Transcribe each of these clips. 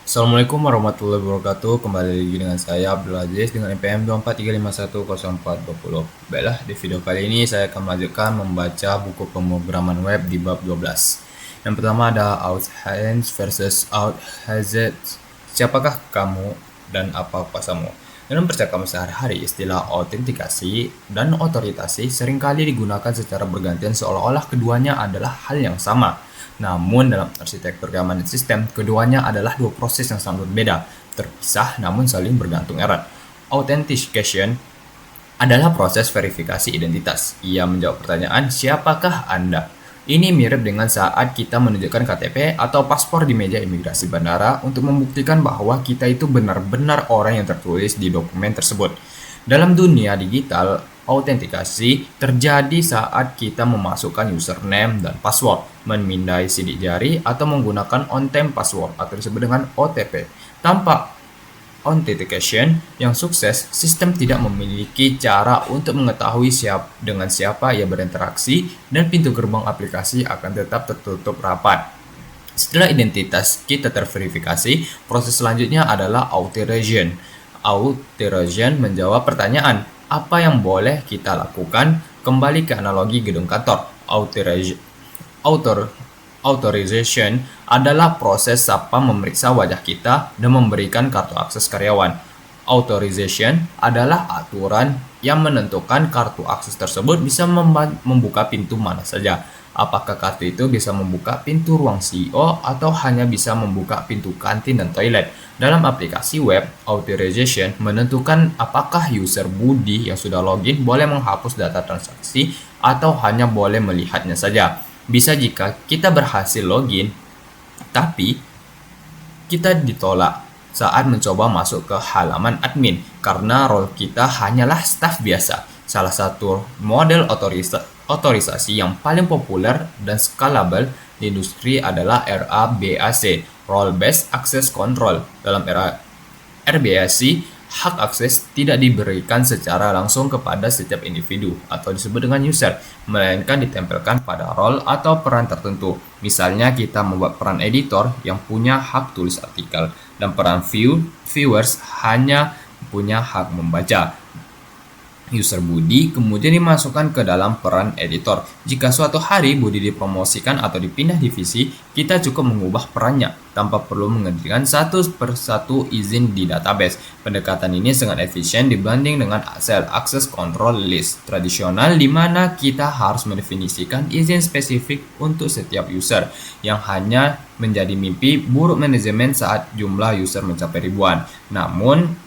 Assalamualaikum warahmatullahi wabarakatuh. Kembali lagi dengan saya Abdul Aziz dengan NPM 243510420. Baiklah, di video kali ini saya akan melanjutkan membaca buku pemrograman web di bab 12. Yang pertama ada Auth versus Auth. Siapakah kamu dan apa pasamu? Dalam percakapan sehari-hari, istilah autentikasi dan otoritasi seringkali digunakan secara bergantian seolah-olah keduanya adalah hal yang sama. Namun dalam arsitektur keamanan sistem, keduanya adalah dua proses yang sangat berbeda, terpisah namun saling bergantung erat. Authentication adalah proses verifikasi identitas. Ia menjawab pertanyaan, siapakah Anda? Ini mirip dengan saat kita menunjukkan KTP atau paspor di meja imigrasi bandara untuk membuktikan bahwa kita itu benar-benar orang yang tertulis di dokumen tersebut. Dalam dunia digital, autentikasi terjadi saat kita memasukkan username dan password, memindai sidik jari, atau menggunakan on-time password atau disebut dengan OTP. Tanpa authentication yang sukses, sistem tidak memiliki cara untuk mengetahui dengan siapa ia berinteraksi dan pintu gerbang aplikasi akan tetap tertutup rapat. Setelah identitas kita terverifikasi, proses selanjutnya adalah authorization. Authorization menjawab pertanyaan, apa yang boleh kita lakukan? Kembali ke analogi gedung kantor. Authorization adalah proses satpam memeriksa wajah kita dan memberikan kartu akses karyawan. Authorization adalah aturan yang menentukan kartu akses tersebut bisa membuka pintu mana saja. Apakah kartu itu bisa membuka pintu ruang CEO atau hanya bisa membuka pintu kantin dan toilet? Dalam aplikasi web, authorization menentukan apakah user Budi yang sudah login boleh menghapus data transaksi atau hanya boleh melihatnya saja. Bisa jika kita berhasil login, tapi kita ditolak saat mencoba masuk ke halaman admin karena role kita hanyalah staf biasa. Salah satu model otorisasi yang paling populer dan scalable di industri adalah RABAC, Role Based Access Control. Dalam era RBAC, hak akses tidak diberikan secara langsung kepada setiap individu atau disebut dengan user, melainkan ditempelkan pada role atau peran tertentu. Misalnya kita membuat peran editor yang punya hak tulis artikel dan peran viewers hanya punya hak membaca. User Budi kemudian dimasukkan ke dalam peran editor. Jika suatu hari Budi dipromosikan atau dipindah divisi, kita cukup mengubah perannya tanpa perlu mengetikkan satu persatu izin di database. Pendekatan ini sangat efisien dibanding dengan access control list tradisional di mana kita harus mendefinisikan izin spesifik untuk setiap user yang hanya menjadi mimpi buruk manajemen saat jumlah user mencapai ribuan. Namun,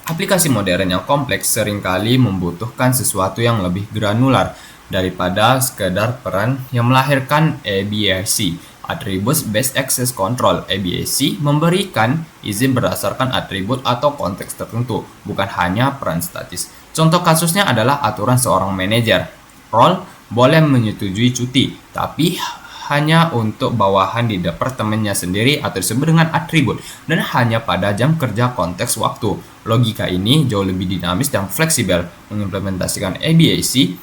aplikasi modern yang kompleks seringkali membutuhkan sesuatu yang lebih granular daripada sekedar peran yang melahirkan ABAC. Attributes Based Access Control (ABAC) memberikan izin berdasarkan atribut atau konteks tertentu, bukan hanya peran statis. Contoh kasusnya adalah aturan seorang manajer. Role boleh menyetujui cuti, tapi hanya untuk bawahan di departemennya sendiri atau disebut dengan atribut dan hanya pada jam kerja konteks waktu. Logika ini jauh lebih dinamis dan fleksibel. Mengimplementasikan ABAC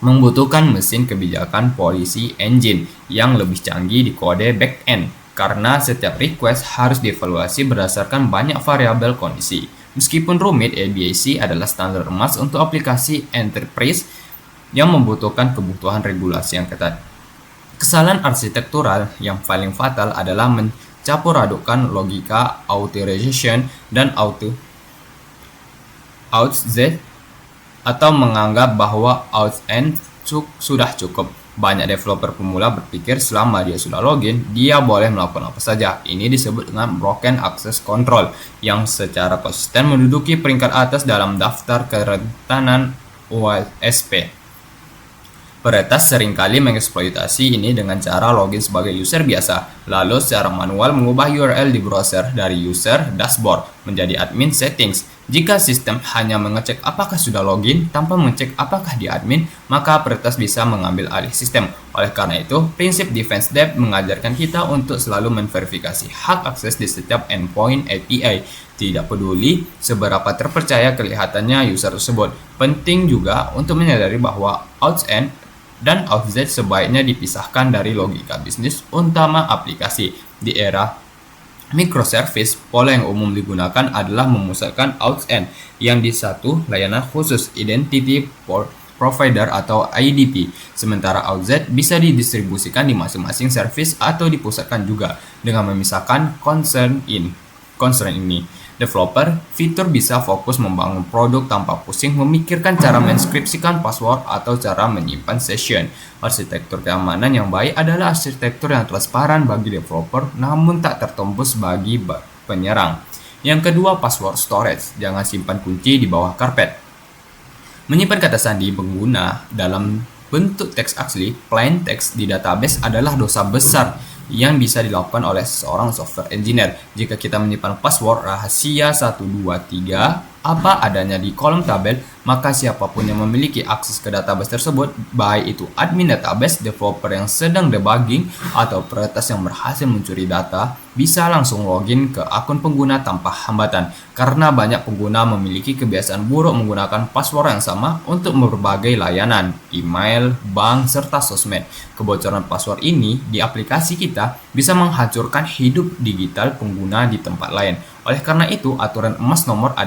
membutuhkan mesin kebijakan policy engine yang lebih canggih di kode back-end karena setiap request harus dievaluasi berdasarkan banyak variabel kondisi. Meskipun rumit, ABAC adalah standar emas untuk aplikasi enterprise yang membutuhkan kebutuhan regulasi yang ketat. Kesalahan arsitektural yang paling fatal adalah mencampur adukan logika authorization dan auth atau menganggap bahwa auth-n sudah cukup. Banyak developer pemula berpikir selama dia sudah login, dia boleh melakukan apa saja. Ini disebut dengan broken access control yang secara konsisten menduduki peringkat atas dalam daftar kerentanan OSP. Peretas seringkali mengeksploitasi ini dengan cara login sebagai user biasa, lalu secara manual mengubah URL di browser dari user dashboard menjadi admin settings. Jika sistem hanya mengecek apakah sudah login tanpa mengecek apakah di admin, maka peretas bisa mengambil alih sistem. Oleh karena itu, prinsip Defense Depth mengajarkan kita untuk selalu memverifikasi hak akses di setiap endpoint API. Tidak peduli seberapa terpercaya kelihatannya user tersebut. Penting juga untuk menyadari bahwa auth-n dan auth sebaiknya dipisahkan dari logika bisnis utama aplikasi. Di era Microservice, pola yang umum digunakan adalah memusatkan outsend yang di satu layanan khusus Identity Provider atau IDP, sementara OutZ bisa didistribusikan di masing-masing service atau dipusatkan juga dengan memisahkan concern ini. Developer fitur bisa fokus membangun produk tanpa pusing memikirkan cara menskripsikan password atau cara menyimpan session. Arsitektur keamanan yang baik adalah arsitektur yang transparan bagi developer namun tak tertembus bagi penyerang. Yang kedua, password storage. Jangan simpan kunci di bawah karpet. Menyimpan kata sandi pengguna dalam bentuk teks asli, plain text di database adalah dosa besar yang bisa dilakukan oleh seorang software engineer. Jika kita menyimpan password rahasia 123 apa adanya di kolom tabel, maka siapapun yang memiliki akses ke database tersebut, baik itu admin database, developer yang sedang debugging, atau peretas yang berhasil mencuri data, bisa langsung login ke akun pengguna tanpa hambatan. Karena banyak pengguna memiliki kebiasaan buruk menggunakan password yang sama untuk berbagai layanan, email, bank, serta sosmed. Kebocoran password ini di aplikasi kita bisa menghancurkan hidup digital pengguna di tempat lain. Oleh karena itu, aturan emas nomor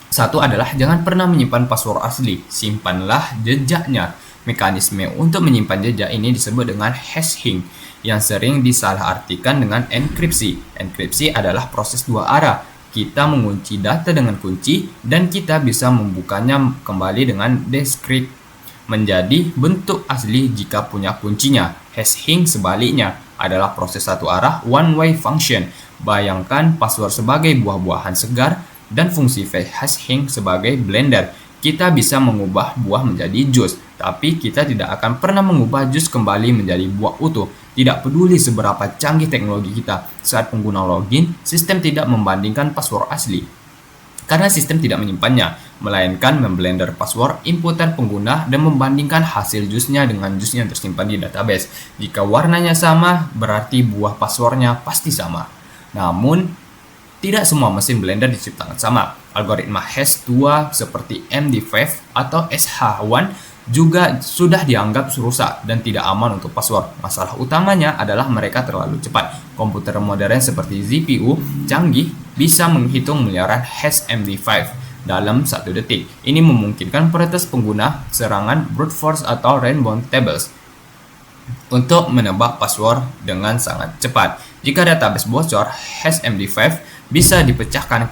satu adalah jangan pernah menyimpan password asli, simpanlah jejaknya. Mekanisme untuk menyimpan jejak ini disebut dengan hashing, yang sering disalahartikan dengan enkripsi. Enkripsi adalah proses dua arah. Kita mengunci data dengan kunci, dan kita bisa membukanya kembali dengan decrypt menjadi bentuk asli jika punya kuncinya. Hashing sebaliknya adalah proses satu arah one-way function. Bayangkan password sebagai buah-buahan segar dan fungsi hashing sebagai blender. Kita bisa mengubah buah menjadi jus, tapi kita tidak akan pernah mengubah jus kembali menjadi buah utuh. Tidak peduli seberapa canggih teknologi kita, saat pengguna login, sistem tidak membandingkan password asli karena sistem tidak menyimpannya, melainkan memblender password inputan pengguna dan membandingkan hasil jusnya dengan jus yang tersimpan di database. Jika warnanya sama, berarti buah passwordnya pasti sama. Namun, tidak semua mesin blender diciptakan sama. Algoritma hash tua seperti MD5 atau SH1 juga sudah dianggap rusak dan tidak aman untuk password. Masalah utamanya adalah mereka terlalu cepat. Komputer modern seperti CPU canggih bisa menghitung miliaran hash MD5 dalam 1 detik. Ini memungkinkan peretas pengguna serangan brute force atau rainbow tables untuk menebak password dengan sangat cepat. Jika database bocor, hash MD5 bisa dipecahkan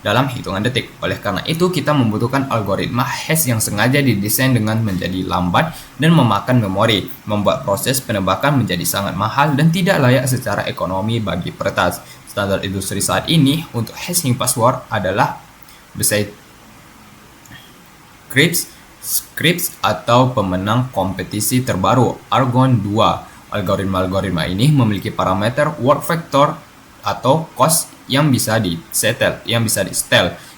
dalam hitungan detik. Oleh karena itu, kita membutuhkan algoritma hash yang sengaja didesain dengan menjadi lambat dan memakan memori, membuat proses penebakan menjadi sangat mahal dan tidak layak secara ekonomi bagi peretas. Standar industri saat ini untuk hashing password adalah Scripps atau pemenang kompetisi terbaru, Argon 2. Algoritma-algoritma ini memiliki parameter word factor atau cost yang bisa di-setel.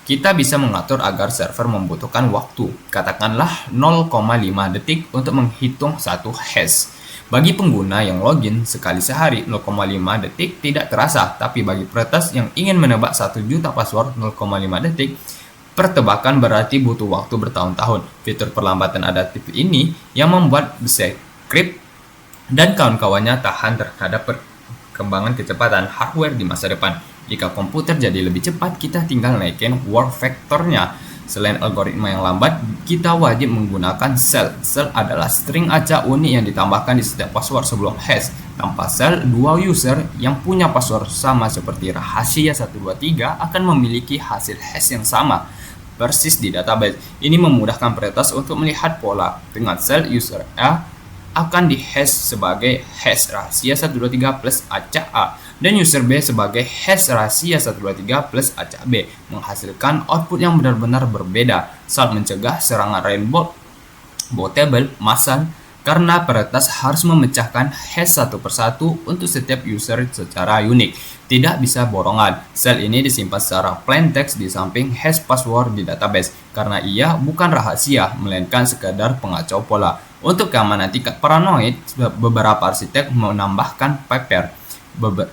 Kita bisa mengatur agar server membutuhkan waktu, katakanlah 0,5 detik untuk menghitung satu hash. Bagi pengguna yang login sekali sehari, 0,5 detik tidak terasa, tapi bagi peretas yang ingin menebak 1 juta password, 0,5 detik pertebakan berarti butuh waktu bertahun-tahun. Fitur perlambatan adaptif ini yang membuat Script dan kawan-kawannya tahan terhadap perkembangan kecepatan hardware di masa depan. Jika komputer jadi lebih cepat, kita tinggal naikin word factornya. Selain algoritma yang lambat, kita wajib menggunakan sel. Sel adalah string acak unik yang ditambahkan di setiap password sebelum hash. Tanpa sel, dua user yang punya password sama seperti rahasia 123 akan memiliki hasil hash yang sama persis di database. Ini memudahkan peretas untuk melihat pola. Dengan sel, user A akan dihash sebagai hash rahasia 123 plus acak A dan user B sebagai hash rahasia 123 plus acak B, menghasilkan output yang benar-benar berbeda saat mencegah serangan rainbow table massal karena peretas harus memecahkan hash satu persatu untuk setiap user secara unik. Tidak bisa borongan. Sel ini disimpan secara plain text di samping hash password di database karena ia bukan rahasia melainkan sekadar pengacau pola. Untuk keamanan tingkat paranoid, beberapa arsitek menambahkan paper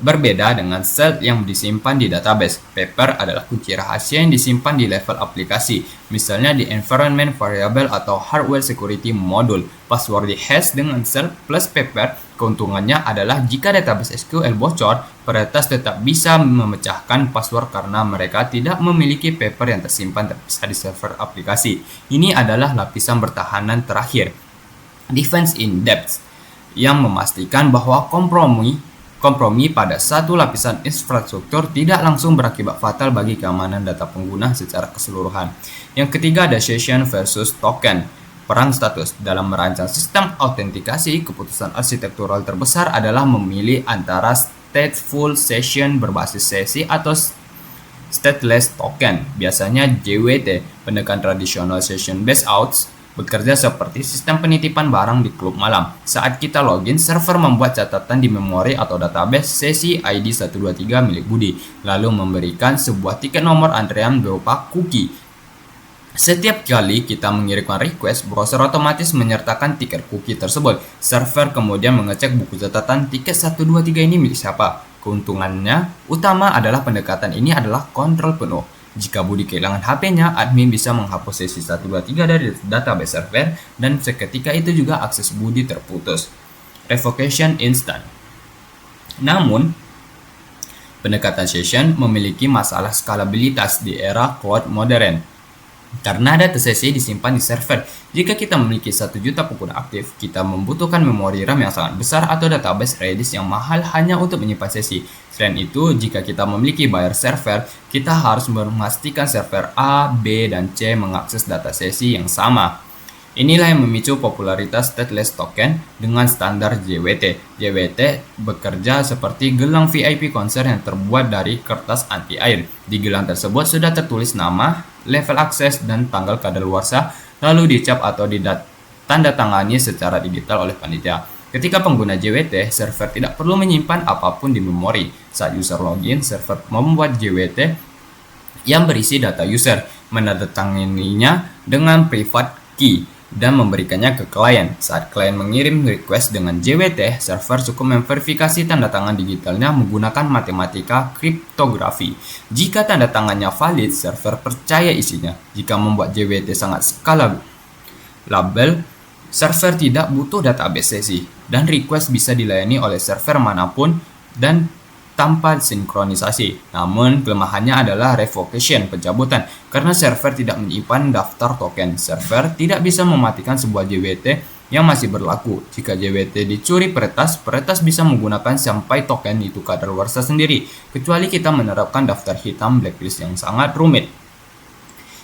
berbeda dengan sel yang disimpan di database. Paper adalah kunci rahasia yang disimpan di level aplikasi, misalnya di environment variable atau hardware security module. Password di hash dengan sel plus paper Keuntungannya adalah jika database SQL bocor, peretas tetap bisa memecahkan password karena mereka tidak memiliki paper yang tersimpan terpisah di server aplikasi. Ini adalah lapisan pertahanan terakhir, defense in depth, yang memastikan bahwa kompromi pada satu lapisan infrastruktur tidak langsung berakibat fatal bagi keamanan data pengguna secara keseluruhan. Yang ketiga ada session versus token. Perang status. Dalam merancang sistem autentikasi, keputusan arsitektural terbesar adalah memilih antara stateful session berbasis sesi atau stateless token. Biasanya JWT, pendekatan tradisional session based outs, bekerja seperti sistem penitipan barang di klub malam. Saat kita login, server membuat catatan di memori atau database sesi ID 123 milik Budi, lalu memberikan sebuah tiket nomor antrean berupa cookie. Setiap kali kita mengirimkan request, browser otomatis menyertakan tiket cookie tersebut. Server kemudian mengecek buku catatan tiket 123 ini milik siapa. Keuntungannya utama adalah pendekatan ini adalah kontrol penuh. Jika Budi kehilangan HP-nya, admin bisa menghapus sesi 123 dari database server dan seketika itu juga akses Budi terputus. Revocation instant. Namun, pendekatan session memiliki masalah skalabilitas di era cloud modern. Karena data sesi disimpan di server, jika kita memiliki 1 juta pengguna aktif, kita membutuhkan memori RAM yang sangat besar atau database Redis yang mahal hanya untuk menyimpan sesi. Selain itu, jika kita memiliki buyer server, kita harus memastikan server A, B, dan C mengakses data sesi yang sama. Inilah yang memicu popularitas stateless token dengan standar JWT. JWT bekerja seperti gelang VIP konser yang terbuat dari kertas anti air. Di gelang tersebut sudah tertulis nama, level akses, dan tanggal kadaluarsa, lalu dicap atau ditandatangani secara digital oleh panitia. Ketika pengguna JWT, server tidak perlu menyimpan apapun di memori. Saat user login, server membuat JWT yang berisi data user, menandatanganinya dengan private key, dan memberikannya ke klien. Saat klien mengirim request dengan JWT, server cukup memverifikasi tanda tangan digitalnya menggunakan matematika kriptografi. Jika tanda tangannya valid, server percaya isinya. Jika membuat JWT sangat scalable, server tidak butuh database sesi, dan request bisa dilayani oleh server manapun dan tanpa sinkronisasi. Namun, kelemahannya adalah revocation, pencabutan. Karena server tidak menyimpan daftar token, server tidak bisa mematikan sebuah JWT yang masih berlaku. Jika JWT dicuri peretas, peretas bisa menggunakan sampai token itu kadaluarsa sendiri, kecuali kita menerapkan daftar hitam blacklist yang sangat rumit.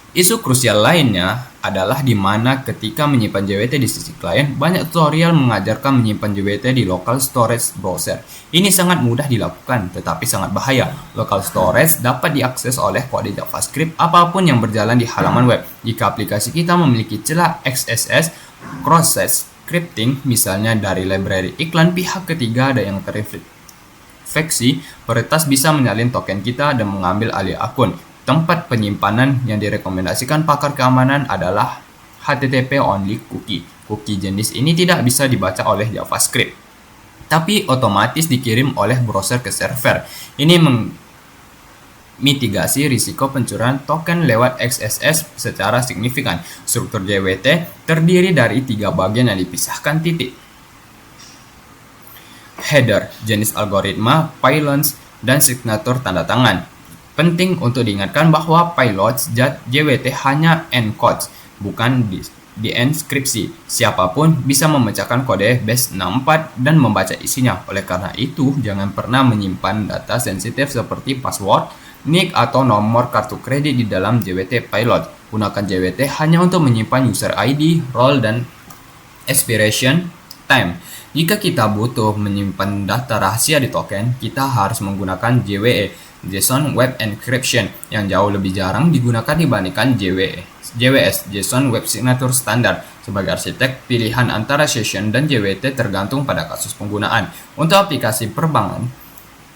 Isu krusial lainnya adalah di mana ketika menyimpan JWT di sisi klien, banyak tutorial mengajarkan menyimpan JWT di local storage browser. Ini sangat mudah dilakukan, tetapi sangat bahaya. Local storage dapat diakses oleh kode JavaScript apapun yang berjalan di halaman web. Jika aplikasi kita memiliki celah XSS, cross-site scripting, misalnya dari library iklan pihak ketiga ada yang terinfeksi, peretas bisa menyalin token kita dan mengambil alih akun. Tempat penyimpanan yang direkomendasikan pakar keamanan adalah HTTP only cookie. Cookie jenis ini tidak bisa dibaca oleh JavaScript, tapi otomatis dikirim oleh browser ke server. Ini memitigasi risiko pencurian token lewat XSS secara signifikan. Struktur JWT terdiri dari 3 bagian yang dipisahkan titik. Header, jenis algoritma, payloads, dan signatur tanda tangan. Penting untuk diingatkan bahwa payloads JWT hanya encode, bukan dienkripsi. Siapapun bisa memecahkan kode base 64 dan membaca isinya. Oleh karena itu, jangan pernah menyimpan data sensitif seperti password, nick, atau nomor kartu kredit di dalam JWT payload. Gunakan JWT hanya untuk menyimpan user ID, role, dan expiration time. Jika kita butuh menyimpan data rahasia di token, kita harus menggunakan JWE, JSON Web Encryption, yang jauh lebih jarang digunakan dibandingkan JWS, JSON Web Signature Standard. Sebagai arsitek, pilihan antara session dan JWT tergantung pada kasus penggunaan. Untuk aplikasi perbankan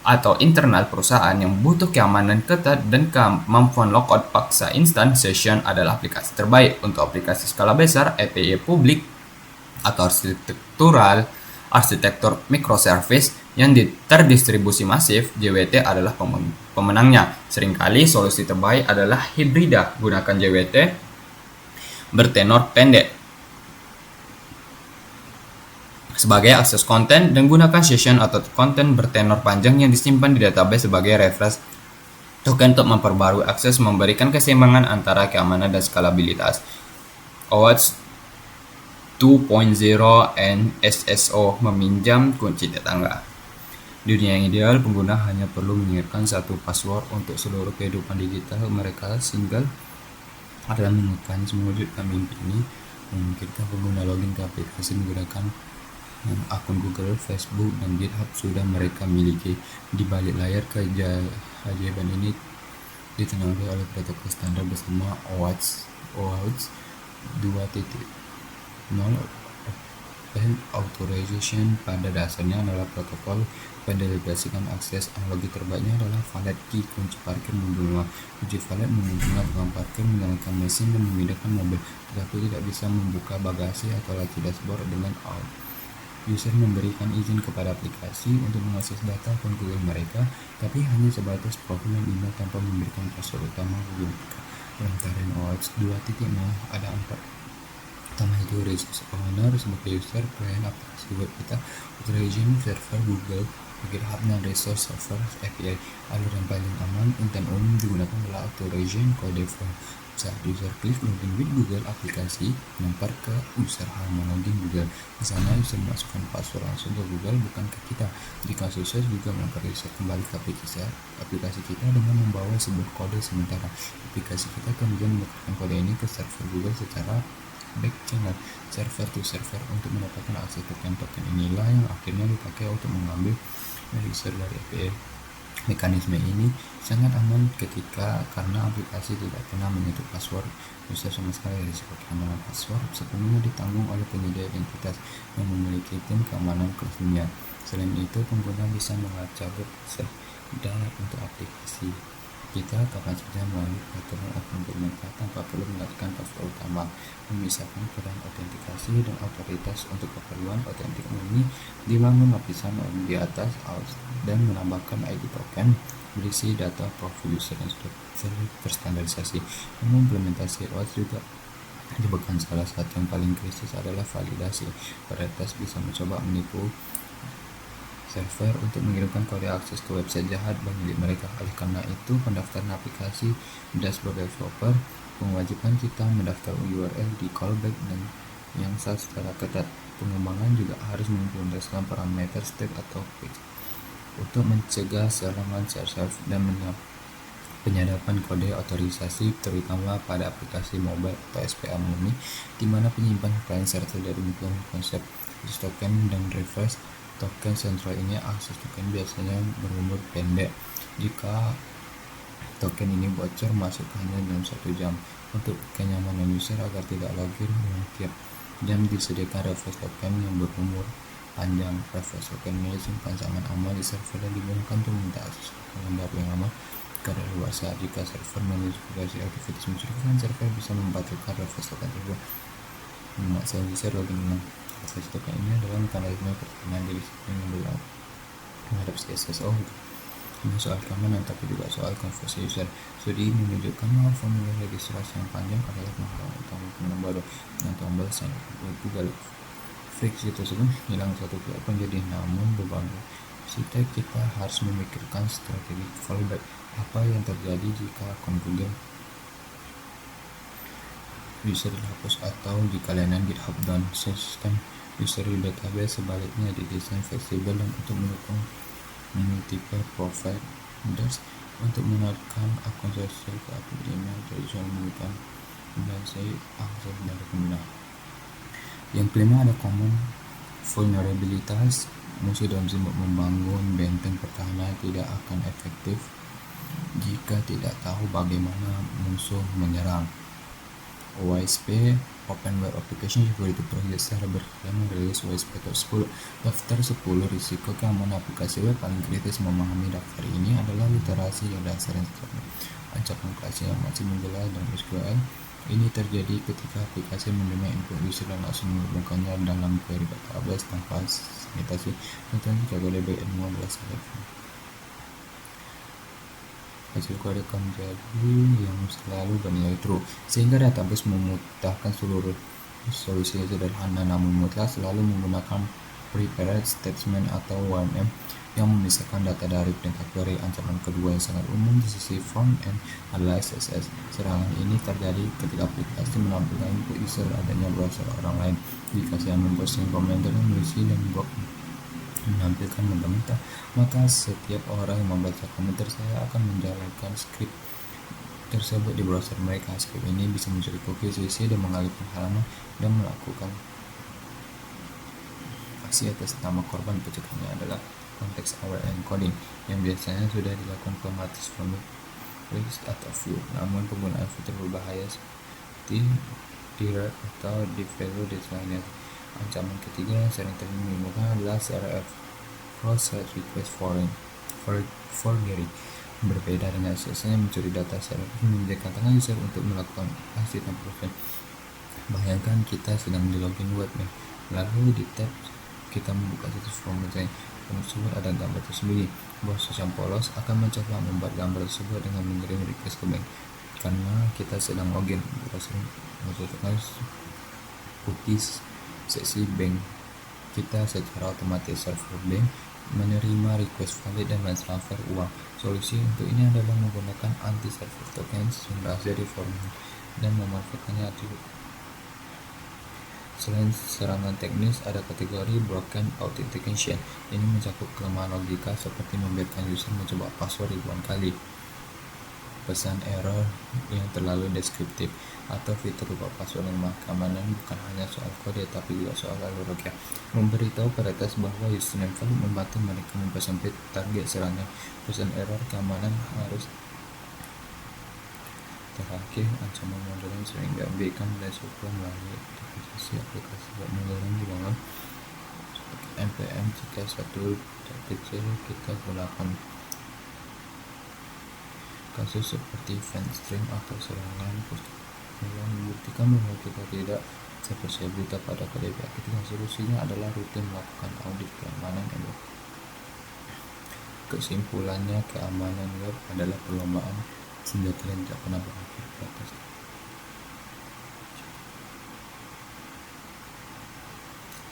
atau internal perusahaan yang butuh keamanan ketat dan kemampuan logout paksa instan, session adalah aplikasi terbaik. Untuk aplikasi skala besar, API publik atau arsitektur microservice yang terdistribusi masif, JWT adalah pemenangnya. Seringkali solusi terbaik adalah hibrida. Gunakan JWT bertenor pendek sebagai akses konten dan gunakan session atau konten bertenor panjang yang disimpan di database sebagai reference token untuk memperbarui akses, memberikan keseimbangan antara keamanan dan skalabilitas. OWASP 2.0 and SSO meminjam kunci tetangga. Di dunia yang ideal, pengguna hanya perlu mengingatkan satu password untuk seluruh kehidupan digital mereka. Single adalah mewujudkan mimpi ini, memungkinkan pengguna login ke aplikasi menggunakan akun Google, Facebook, dan GitHub sudah mereka miliki. Di balik layar, keajaiban ini ditengarai oleh protokol standar bersama OWASP 2.0. Open Authorization pada dasarnya adalah protokol pendelegasikan akses. Analogi terbaiknya adalah valet key, kunci parkir mobil rumah. Kunci valet memungkinkan tukang parkir menyalakan mesin dan memindahkan mobil, tetapi tidak bisa membuka bagasi atau laci dashboard dengan out. User memberikan izin kepada aplikasi untuk mengakses data akun Google mereka, tapi hanya sebatas profil dan email tanpa memberikan password utama Google mereka. Dalam tarian OWASP 2.0 ada 4. Pertama itu resource owner sebagai user, klien aplikasi web kita, authorization server Google, GitHub, dan resource server API. Alur yang paling aman dan umum digunakan adalah authorization kode form. Saat user klik login with Google, aplikasi melempar ke user halaman login Google. Di sana user memasukkan password langsung ke Google, bukan ke kita. Jika sukses, Google melempar user kembali ke aplikasi kita dengan membawa sebuah kode sementara. Aplikasi kita kemudian menukarkan kode ini ke server Google secara back channel, server to server, untuk mendapatkan akses token inilah yang akhirnya dipakai untuk mengambil user dari API. Mekanisme ini sangat aman karena aplikasi tidak pernah menyentuh password user sama sekali. Risiko keamanan password sepenuhnya ditanggung oleh penyedia identitas yang memiliki tim keamanan kelas dunia. Selain itu, pengguna bisa melacak sedang untuk aplikasi kita kapan saja melalui peraturan akun mereka tanpa perlu menggantikan password utama. Memisahkan peran autentikasi dan otoritas. Untuk keperluan otentik ini dibangun lapisan di atas dan menambahkan ID token berisi data profil user yang sudah terstandarisasi. Namun implementasi OWASP juga menyebabkan salah satu yang paling kritis adalah validasi. Peretas bisa mencoba menipu server untuk mengirimkan kode akses ke website jahat bagi mereka. Oleh karena itu, pendaftaran aplikasi dashboard developer mewajibkan kita mendaftar URL di callback dan yang sah secara ketat. Pengembangan juga harus mengimplementasikan parameter state atau page untuk mencegah serangan self dan penyadapan kode otorisasi, terutama pada aplikasi mobile atau SPA murni, di mana penyimpan klien server dari konsep token dan reverse token sentral ini. Akses token biasanya berumur pendek. Jika token ini bocor, masuk hanya dalam 1 jam. Untuk kenyamanan user agar tidak login dengan tiap jam, disediakan reverse token yang berumur panjang. Reverse token ini simpan sangat aman di server dan digunakan untuk meminta akses token baru yang aman kadaluarsa. Jika server menotifikasi aktivitas mencurigakan, server bisa membatalkan reverse token tersebut. Memaksa user login dengan reverse token ini adalah mekanisme pertahanan diri yang berlaku menghadap SSO. Ini soal keamanan, tapi juga soal konversi user. Studi menunjukkan bahwa formulir registrasi yang panjang adalah penghalang utama pengguna baru dengan tombol sign up Google. Friksi tersebut hilang satu pihak penjadi, namun beban site kita harus memikirkan strategi fallback. Apa yang terjadi jika akun Google user dihapus atau jika layanan GitHub dan sistem user di database sebaliknya didesain fleksibel dan untuk mendukung multiple providers untuk menawarkan akun sosial ke akun email tradisional menggunakan membatasi akses dari pengguna. Yang kelima ada common vulnerabilitas. Musuh dalam simbol membangun benteng pertahanan tidak akan efektif jika tidak tahu bagaimana musuh menyerang. OWASP Open Web Application Security Project secara berkala merilis OWASP 10. Daftar 10 risiko keamanan aplikasi web paling kritis. Memahami daftar ini adalah literasi yang dasar yang ancaman klasik yang masih menggelar dan SQL. Ini terjadi ketika aplikasi menerima input user dan langsung menghubungkannya dalam query database tanpa sanitasi. Contohnya jika kode BN15 hasil kode akan menjadi yang selalu bernilai true, sehingga database memutahkan seluruh solusi sederhana namun mutlak selalu menggunakan Prepared Statement atau ONM yang memisahkan data dari perintah query. Ancaman kedua yang sangat umum di sisi front-end adalah SSS. Serangan ini terjadi ketika aplikasi menampilkan input user adanya browser orang lain. Jika saya memposting komentar yang berisi dan blog menampilkan mentah-mentah, maka setiap orang yang membaca komentar saya akan menjalankan script tersebut di browser mereka. Script ini bisa mencuri cookies CC dan mengalihkan halaman dan melakukan aksi atas nama korban. Pencegahannya adalah context aware encoding yang biasanya sudah dilakukan otomatis from list atau view. Namun penggunaan fitur berbahaya seperti direct atau deep value designer. Ancaman ketiga yang sering menimbulkan adalah CRF, cross-site request forgery. Berbeda dengan SSL yang mencuri data, CRF menyediakan tangan user untuk melakukan aksi tanpa proses. Bayangkan kita sedang di login webnya, lalu di tab kita membuka situs form tersebut ada gambar tersembunyi. Bos yang polos akan mencoba membuat gambar tersebut dengan mengirim request ke bank. Karena kita sedang login, browser menunjukkan cookies seksi bank kita secara otomatis. Server bank menerima request valid dan mentransfer uang. Solusi untuk ini adalah menggunakan anti-server tokens yang berasal dari form dan memanfaatkannya atribut. Selain serangan teknis, ada kategori broken authentication. Ini mencakup kelemahan logika seperti membiarkan user mencoba password ribuan kali, pesan error yang terlalu deskriptif, atau fitur lupa password yang lemah. Keamanan bukan hanya soal kode, tapi juga soal algoritma. Memberitahu peretas bahwa username valid membantu mereka mempersempit target serangan. Pesan error keamanan harus terakhir. Ancaman modern sering diabaikan dan suka melalui aplikasi web modern dibangun seperti npm. Jika satu kecil, kita gunakan kasus seperti event-stream atau serangan yang membuktikan bahwa kita tidak seperti berita pada kode pihak ketiga. Solusinya adalah rutin melakukan audit keamanan web. Kesimpulannya, keamanan web adalah perlombaan senjata yang tidak pernah berakhir.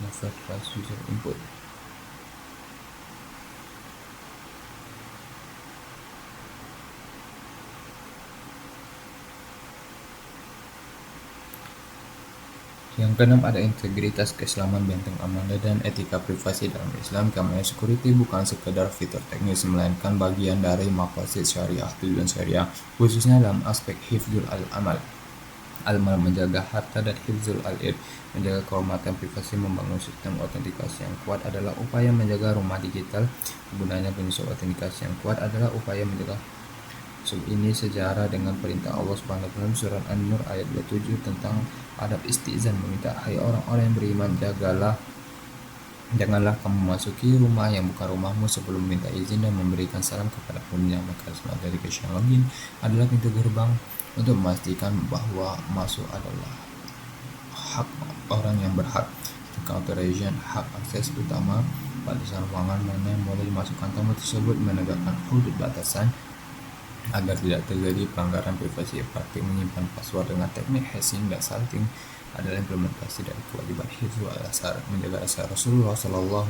Never trust user input. Yang keenam, ada integritas, keislaman, benteng amanah, dan etika privasi dalam Islam. Keamanan security bukan sekedar fitur teknis, melainkan bagian dari maqasid syariah, tujuan syariah, khususnya dalam aspek hifdzul al-amal menjaga harta, dan hifdzul al-ird, menjaga kehormatan privasi. Membangun sistem autentikasi yang kuat adalah upaya menjaga rumah digital. Gunanya prinsip autentikasi yang kuat adalah upaya menjaga ini sejarah dengan perintah Allah Subhanahu wa taala surat An-Nur ayat 27 tentang adab istizan, meminta, hai orang-orang yang beriman, janganlah kamu memasuki rumah yang bukan rumahmu sebelum meminta izin dan memberikan salam kepada penghuninya. Maka smart verification login adalah pintu gerbang untuk memastikan bahwa masuk adalah hak orang yang berhak. Authorization, hak akses utama pada ruangan mana yang boleh dimasukkan tamu tersebut, menegakkan hudud batasan agar tidak terjadi pelanggaran privasi. Praktik menyimpan password dengan teknik hashing dan salting adalah implementasi dari kewajiban hifdzul al-asrar, menjaga asrar. Rasulullah SAW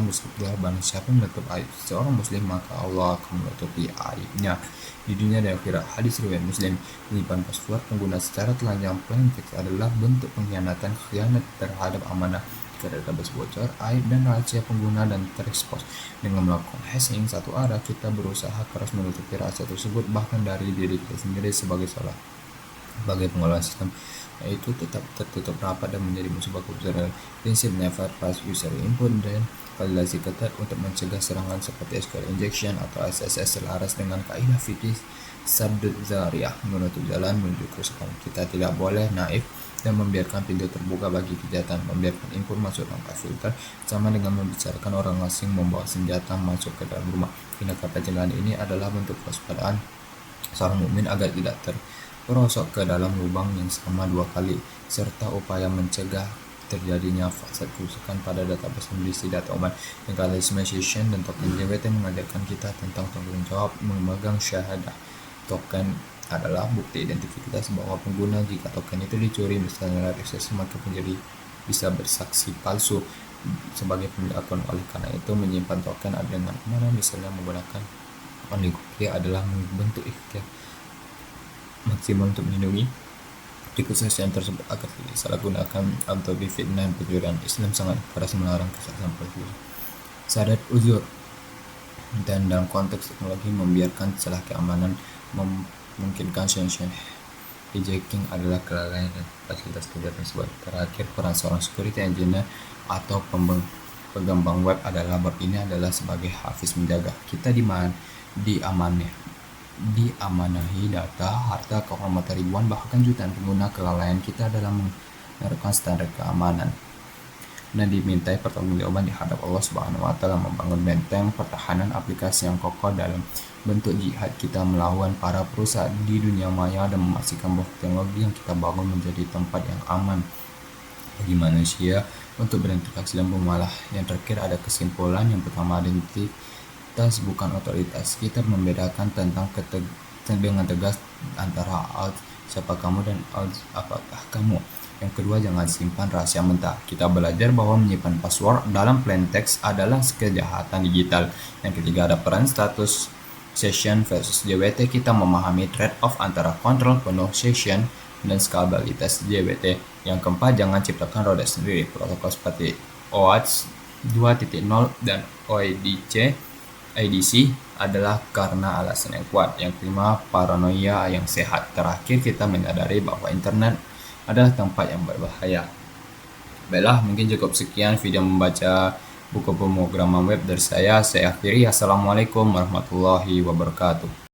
bersabda, barang siapa menutup aib seorang muslim, maka Allah akan menutupi aibnya di dunia dan akhirat. Hadis riwayat Muslim. Menyimpan password pengguna secara telanjang plain text adalah bentuk pengkhianatan, khianat terhadap amanah. Jika database bocor, aib dan rahasia pengguna dan terekspos. Dengan melakukan hashing satu arah, kita berusaha keras menutupi rahasia tersebut, bahkan dari diri kita sendiri. Sebagai pengelola sistem, yaitu tetap tertutup rapat dan menjadi musuh baku besar. Prinsip never trust user input dan validasi ketat untuk mencegah serangan seperti SQL injection atau SSS selaras dengan kaidah fikih saddud dzariyah, menutup jalan menuju kerusakan. Kita tidak boleh naif dan membiarkan pintu terbuka bagi kejahatan. Membiarkan input masuk tanpa filter sama dengan membicarakan orang asing membawa senjata masuk ke dalam rumah. Tindakan pencegahan ini adalah bentuk kewaspadaan seorang mukmin agar tidak terperosok ke dalam lubang yang sama dua kali, serta upaya mencegah terjadinya fasad kerusakan pada database yang berisi data umat. Legalization dan token JWT mengajarkan kita tentang tanggung jawab memegang syahadah. Token adalah bukti identifikasi bahwa pengguna. Jika token itu dicuri, misalnya akses, maka penjadi bisa bersaksi palsu sebagai pemilik akun. Oleh karena itu, menyimpan token dengan mana misalnya menggunakan OnlyCookie adalah bentuk ikhtiar maksimal untuk melindungi kesusahan tersebut agar tidak disalahgunakan atau difitnah pencurian. Islam sangat keras melarang kesalahan pencuri. Sadat uzur dan dalam konteks teknologi membiarkan celah keamanan memungkinkan solution hijacking adalah kelalaian dan fasilitas kerja tersebut. Terakhir, peran seorang security engineer atau pengembang web adalah bab ini adalah sebagai hafiz menjaga kita diamanahi data, harta, kehormatan ribuan bahkan jutaan pengguna. Kelalaian kita dalam menerapkan standar keamanan dan dimintai pertanggungjawaban di hadap Allah Subhanahu wa taala. Membangun benteng pertahanan aplikasi yang kokoh dalam bentuk jihad kita melawan para perusahaan di dunia maya dan memastikan bahwa teknologi yang kita bangun menjadi tempat yang aman bagi manusia untuk berinteraksi dan bermuamalah. Yang terakhir ada kesimpulan yang pertama, identitas bukan otoritas. Kita membedakan dengan tegas antara alt siapa kamu dan alt apakah kamu. Yang kedua, jangan simpan rahasia mentah. Kita belajar bahwa menyimpan password dalam plain text adalah kejahatan digital. Yang ketiga, ada peran status session versus JWT. Kita memahami trade-off antara kontrol penuh session dan skalabilitas JWT. Yang keempat, jangan ciptakan roda sendiri. Protokol seperti OAuth 2.0 dan IDC adalah karena alasan yang kuat. Yang kelima, paranoia yang sehat. Terakhir, kita menyadari bahwa internet adalah tempat yang berbahaya. Baiklah, mungkin cukup sekian video membaca buku pemrograman web dari saya. Saya akhiri. Assalamualaikum warahmatullahi wabarakatuh.